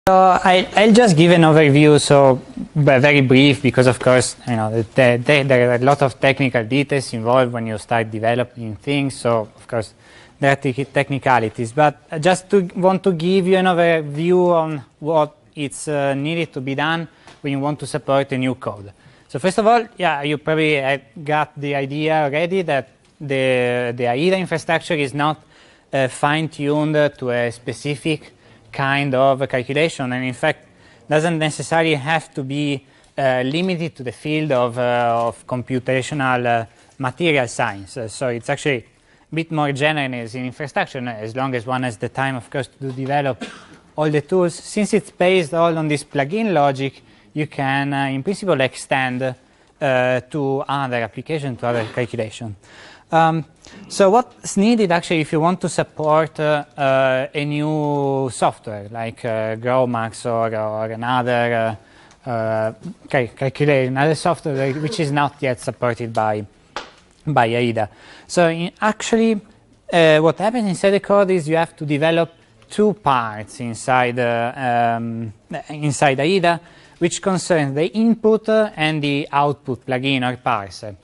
So I'll just give an overview, so very brief, because of course, you know, there are a lot of technical details involved when you start developing things. So of course, there are technicalities, but I just want to give you an overview on what it's needed to be done when you want to support a new code. So first of all, yeah, you probably got the idea already that the AiiDA infrastructure is not fine-tuned to a specific kind of calculation, and in fact doesn't necessarily have to be limited to the field of computational material science. So it's actually a bit more generous in infrastructure, as long as one has the time, of course, to develop all the tools. Since it's based all on this plugin logic, you can in principle extend to other applications, to other calculations. So what's needed actually if you want to support a new software like GrowMax or another another software which is not yet supported by AiiDA. So actually what happens inside the code is you have to develop two parts inside AiiDA, which concern the input and the output plugin or parser.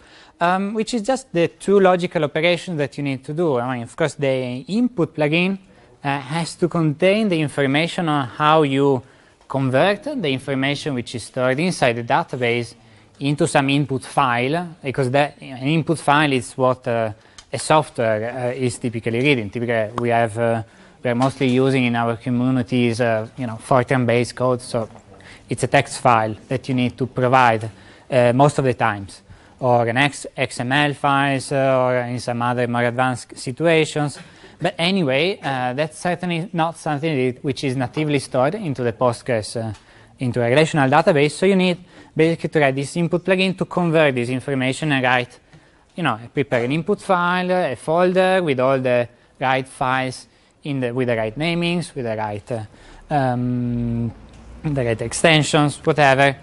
Which is just the two logical operations that you need to do. I mean, of course, the input plugin has to contain the information on how you convert the information which is stored inside the database into some input file, because an input file is what a software is typically reading. Typically, we are mostly using in our communities, Fortran-based code, so it's a text file that you need to provide most of the times, or an XML files, or in some other more advanced situations. But anyway, that's certainly not something which is natively stored into the Postgres, into a relational database. So you need basically to write this input plugin to convert this information and write, prepare an input file, a folder with all the right files with the right namings, with the right extensions, whatever.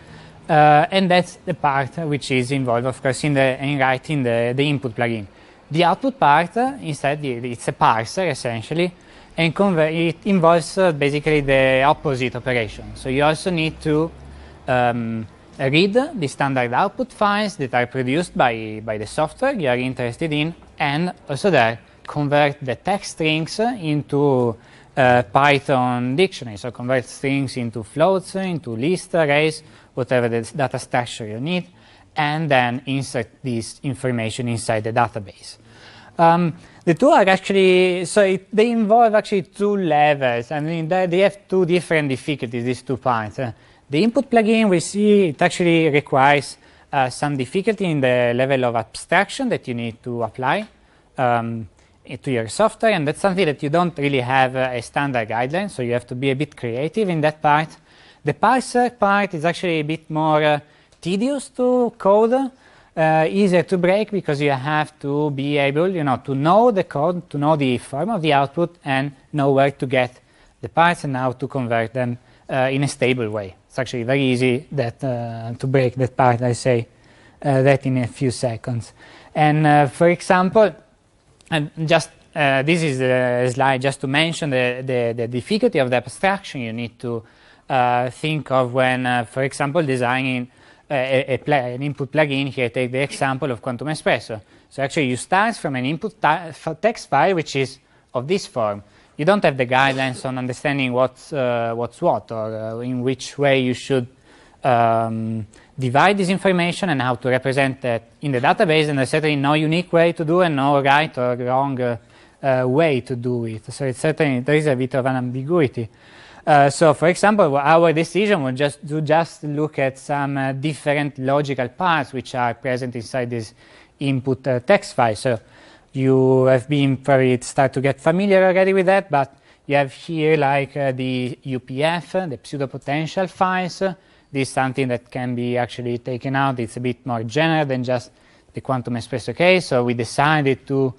And that's the part which is involved, of course, in writing the input plugin. The output part, instead, it's a parser, essentially, and it involves basically the opposite operation. So you also need to read the standard output files that are produced by the software you are interested in, and also there convert the text strings into Python dictionary. So convert strings into floats, into lists, arrays, whatever the data structure you need, and then insert this information inside the database. The two are actually, they involve actually two levels. I mean, they have two different difficulties, these two parts. The input plugin, we see, it actually requires some difficulty in the level of abstraction that you need to apply to your software, and that's something that you don't really have a standard guideline, so you have to be a bit creative in that part. The parser part is actually a bit more tedious to code, easier to break, because you have to be able, to know the code, to know the form of the output, and know where to get the parts and how to convert them in a stable way. It's actually very easy to break that part. I say that in a few seconds. And for example, this is a slide just to mention the difficulty of the abstraction you need to think of when, for example, designing an input plugin. Here, take the example of Quantum Espresso. So actually, you start from an input text file which is of this form. You don't have the guidelines on understanding what's what, or in which way you should divide this information and how to represent that in the database. And there's certainly no unique way to do, and no right or wrong way to do it. So it's certainly, there is a bit of an ambiguity. So, for example, our decision was just to look at some different logical parts which are present inside this input text file. So you have been probably start to get familiar already with that, but you have here like the UPF, the pseudo-potential files. This is something that can be actually taken out. It's a bit more general than just the Quantum Espresso case. So we decided to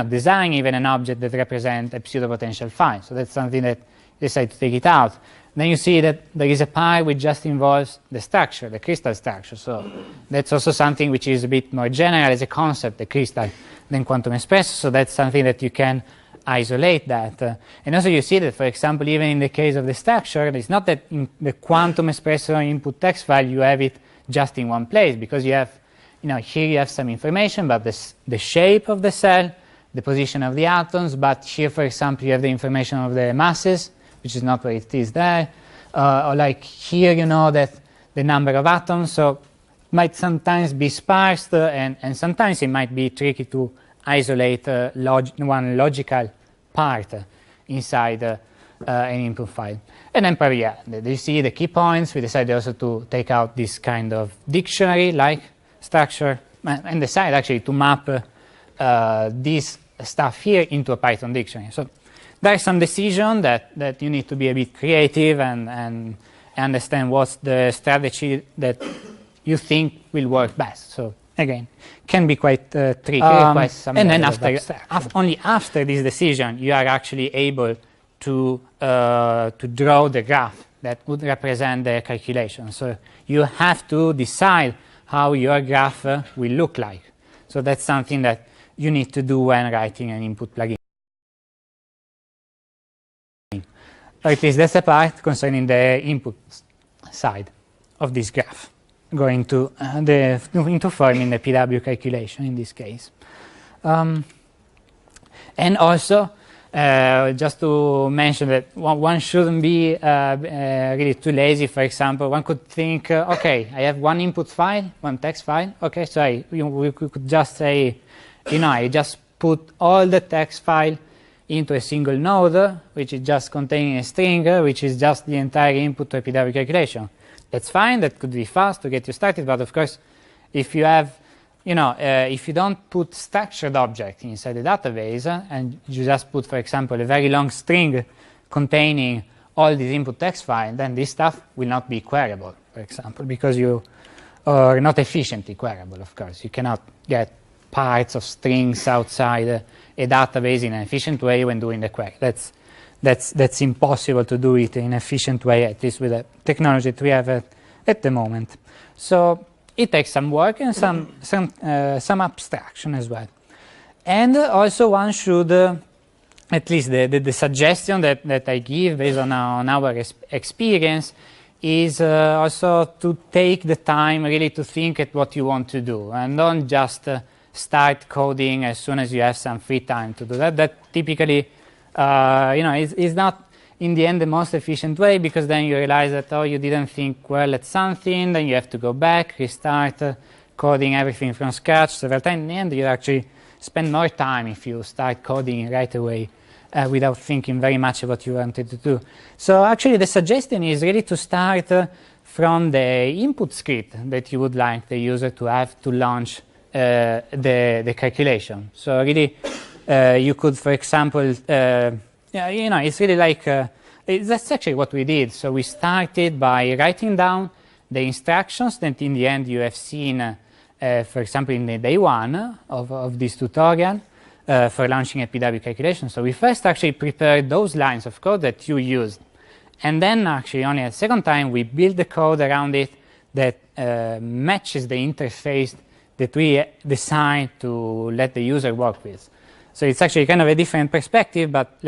design even an object that represents a pseudo-potential file. So that's something that decide to take it out. Then you see that there is a part which just involves the structure, the crystal structure. So that's also something which is a bit more general as a concept, the crystal, than Quantum Espresso. So that's something that you can isolate that. And also you see that, for example, even in the case of the structure, it's not that in the quantum espresso input text file you have it just in one place, because you have, here you have some information about the shape of the cell, the position of the atoms, but here, for example, you have the information of the masses, which is not where it is there. Or like here, you know that the number of atoms, so it might sometimes be sparse, and sometimes it might be tricky to isolate one logical part inside an input file. And then probably, you see the key points. We decided also to take out this kind of dictionary-like structure, and decide actually to map this stuff here into a Python dictionary. So there are some decisions that you need to be a bit creative and understand what's the strategy that you think will work best. So again, can be quite tricky. And then only after this decision, you are actually able to draw the graph that would represent the calculation. So you have to decide how your graph will look like. So that's something that you need to do when writing an input plugin. Or at least that's the part concerning the input side of this graph, going to into forming the PW calculation in this case. And also, just to mention that one shouldn't be really too lazy. For example, one could think, okay, I have one input file, one text file. Okay, so we could just say, I just put all the text file into a single node, which is just containing a string, which is just the entire input to a PW calculation. That's fine. That could be fast to get you started. But of course, if you have, if you don't put structured object inside the database and you just put, for example, a very long string containing all these input text files, then this stuff will not be queryable, for example, because you are not efficiently queryable, of course. You cannot get parts of strings outside a database in an efficient way when doing the query. That's impossible to do it in an efficient way, at least with the technology that we have at the moment. So it takes some work and some abstraction as well. And also one should, at least the suggestion that I give based on our experience is also to take the time really to think at what you want to do, and don't just start coding as soon as you have some free time to do that. That typically is not in the end the most efficient way, because then you realize that, you didn't think well at something, then you have to go back, restart coding everything from scratch several times. In the end, you actually spend more time if you start coding right away without thinking very much about what you wanted to do. So actually the suggestion is really to start from the input script that you would like the user to have to launch the calculation. So really you could, for example, it's really like, that's actually what we did. So we started by writing down the instructions that in the end you have seen, for example, in the day one of this tutorial for launching a PW calculation. So we first actually prepared those lines of code that you used. And then actually only a second time we build the code around it that matches the interface that we designed to let the user work with. So it's actually kind of a different perspective, but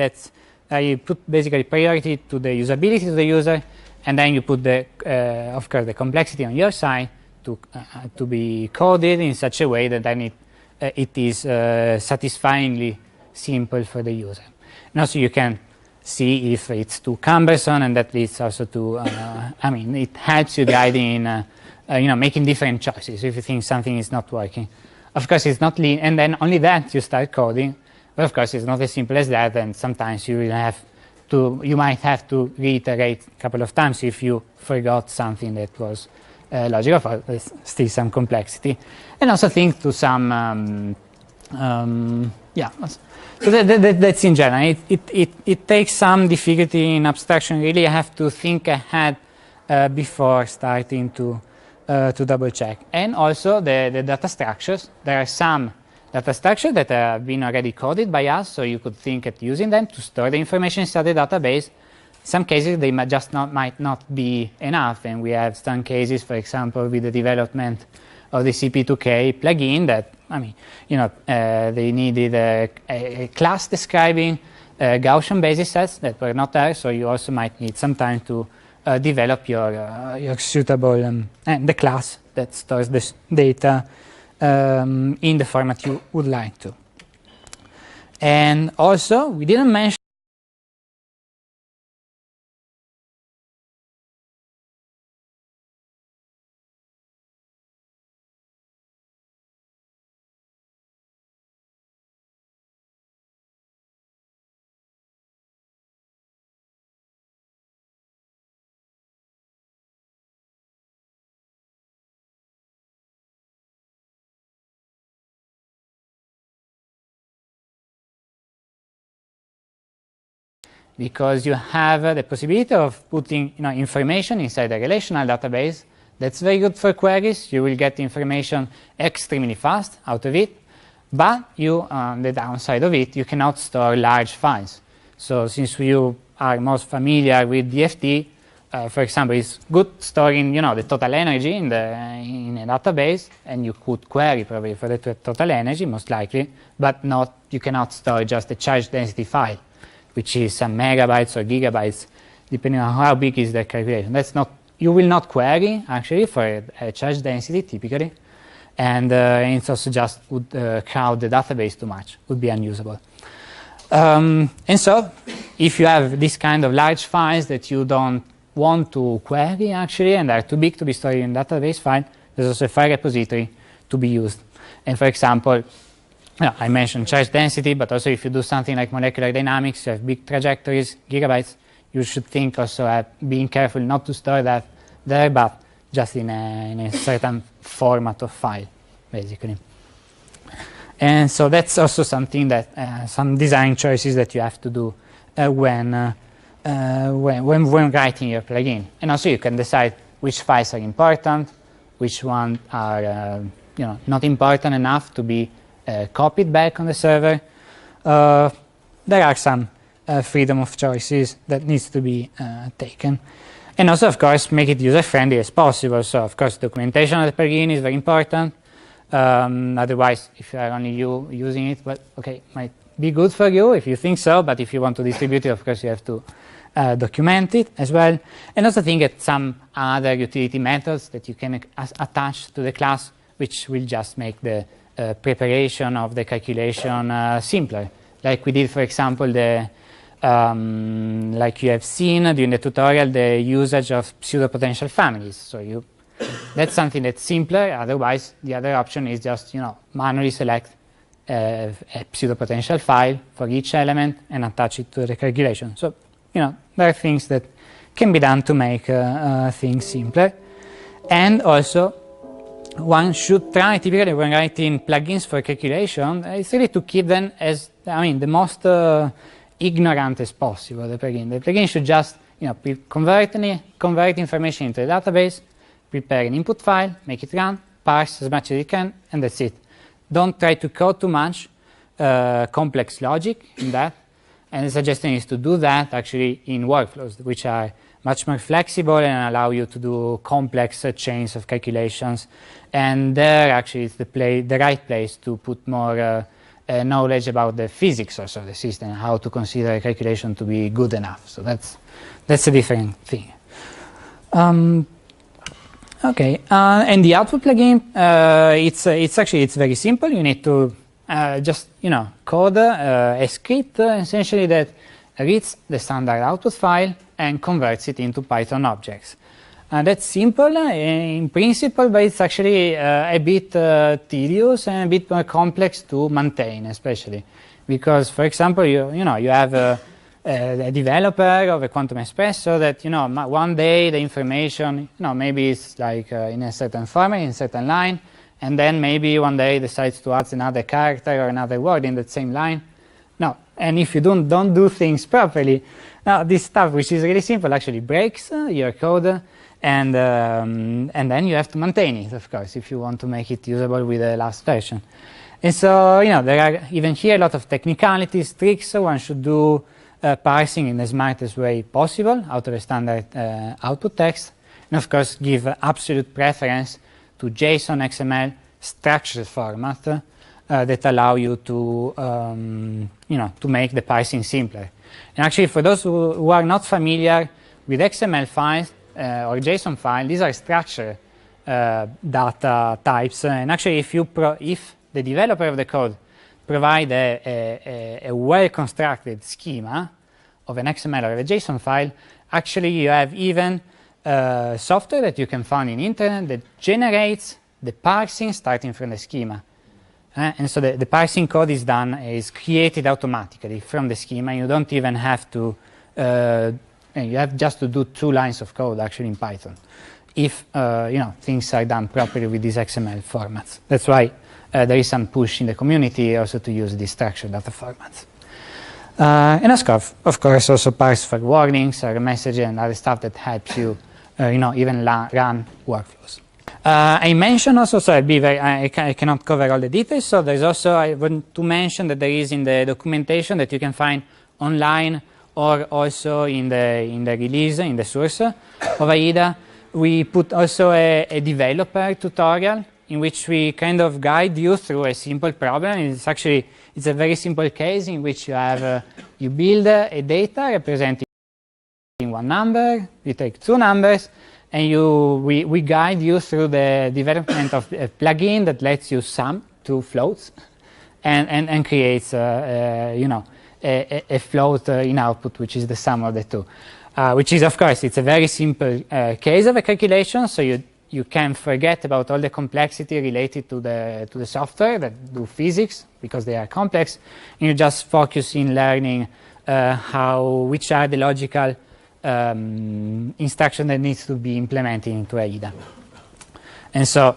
you put basically priority to the usability to the user, and then you put of course, the complexity on your side to be coded in such a way that then it is satisfyingly simple for the user. And also you can see if it's too cumbersome, and that leads also to, it helps you guiding in, making different choices if you think something is not working. Of course, it's not lean, and then only then you start coding. But of course, it's not as simple as that, and sometimes you might have to reiterate a couple of times if you forgot something that was logical. But there's still some complexity, and also think to some, So that's in general. It takes some difficulty in abstraction. Really, I have to think ahead before starting to double check. And also the data structures. There are some data structures that have been already coded by us, so you could think at using them to store the information inside the database. In some cases, they might not be enough, and we have some cases, for example, with the development of the CP2K plugin that, they needed a class describing Gaussian basis sets that were not there, so you also might need some time to develop your suitable and the class that stores this data in the format you would like to. And also, we didn't mention because you have the possibility of putting information inside a relational database. That's very good for queries. You will get information extremely fast out of it, but the downside of it, you cannot store large files. So since you are most familiar with DFT, for example, it's good storing the total energy in a database, and you could query probably for the total energy most likely, but you cannot store just a charge density file, which is some megabytes or gigabytes, depending on how big is the calculation. You will not query, actually, for a charge density, typically. And it's also just would crowd the database too much, would be unusable. And so, if you have this kind of large files that you don't want to query, actually, and are too big to be stored in a database file, there's also a file repository to be used. And for example, I mentioned charge density, but also if you do something like molecular dynamics, you have big trajectories, gigabytes, you should think also at being careful not to store that there, but just in a certain format of file, basically. And so that's also something that some design choices that you have to do when writing your plugin. And also you can decide which files are important, which ones are not important enough to be copied back on the server. There are some freedom of choices that needs to be taken. And also, of course, make it user-friendly as possible. So, of course, documentation of the plugin is very important. Otherwise, if you are only using it, well, okay, might be good for you if you think so, but if you want to distribute it, of course, you have to document it as well. And also think at some other utility methods that you can attach to the class, which will just make the preparation of the calculation simpler. Like we did, for example, like you have seen during the tutorial, the usage of pseudo-potential families. So that's something that's simpler. Otherwise, the other option is just manually select a pseudo-potential file for each element and attach it to the calculation. So there are things that can be done to make things simpler. And also, one should try, typically when writing plugins for calculation, it's really to keep them as, the most ignorant as possible, the plugin. The plugin should just, convert information into a database, prepare an input file, make it run, parse as much as it can, and that's it. Don't try to code too much complex logic in that. And the suggestion is to do that actually in workflows, which are much more flexible and allow you to do complex chains of calculations. And there actually is the right place to put more knowledge about the physics also of the system, how to consider a calculation to be good enough. So that's a different thing. Okay, and the output plugin, it's very simple. You need to just code a script essentially that reads the standard output file and converts it into Python objects. That's simple in principle, but it's actually a bit tedious and a bit more complex to maintain, especially because, for example, you have a developer of a quantum espresso that one day the information maybe it's like in a certain format, in a certain line, and then maybe one day decides to add another character or another word in that same line. No, and if you don't do things properly, now this stuff, which is really simple, actually breaks your code. And then you have to maintain it, of course, if you want to make it usable with the last version. And so, there are even here a lot of technicalities, tricks. So one should do parsing in the smartest way possible out of a standard output text. And of course, give absolute preference to JSON, XML, structured format that allow you to, to make the parsing simpler. And actually, for those who are not familiar with XML files or JSON files, these are structured data types. And actually, if the developer of the code provide a well-constructed schema of an XML or a JSON file, actually you have even software that you can find in internet that generates the parsing starting from the schema. And so the parsing code is created automatically from the schema. You don't even have to, you have just to do 2 lines of code actually in Python if things are done properly with these XML formats. That's why there is some push in the community also to use these structured data formats. And of course also parse for warnings or messages and other stuff that helps you, even run workflows. I mentioned also, so I cannot cover all the details, so there's also, I want to mention that there is in the documentation that you can find online or also in the release, in the source of AiiDA. We put also a developer tutorial in which we kind of guide you through a simple problem. It's a very simple case in which you have, you build a data representing one number, you take 2 numbers, and we guide you through the development of a plugin that lets you sum 2 floats and creates a float in output, which is the sum of the 2. Which is, of course, it's a very simple case of a calculation, so you can forget about all the complexity related to the software that do physics, because they are complex, and you just focus in learning which are the logical instruction that needs to be implemented into AiiDA. And so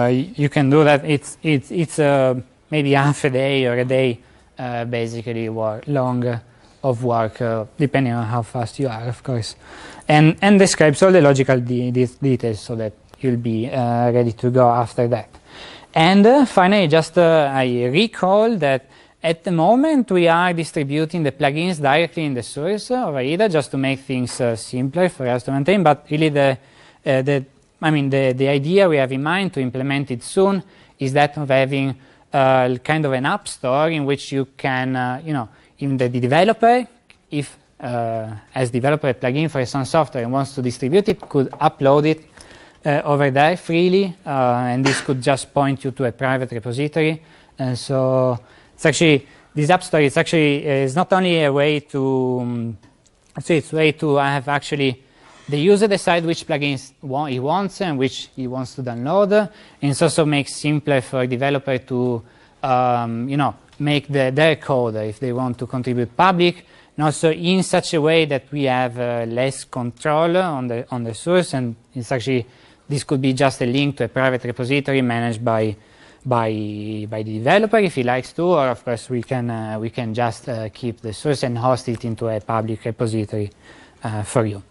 you can do that. It's maybe half a day or a day, basically, long of work, depending on how fast you are, of course, and describes all the logical details so that you'll be ready to go after that. And finally, just I recall that at the moment we are distributing the plugins directly in the source of AiiDA just to make things simpler for us to maintain. But really, the idea we have in mind to implement it soon is that of having kind of an app store in which you can, even the developer, if as developer a plugin for some software and wants to distribute it, could upload it over there freely, and this could just point you to a private repository. And so it's actually, this app store is not only a way to, it's a way to have actually the user decide which plugins he wants and which he wants to download, and it also makes simpler for a developer to, make their code if they want to contribute public, and also in such a way that we have less control on the source. And it's actually, this could be just a link to a private repository managed by the developer if he likes to, or of course we can just keep the source and host it into a public repository for you.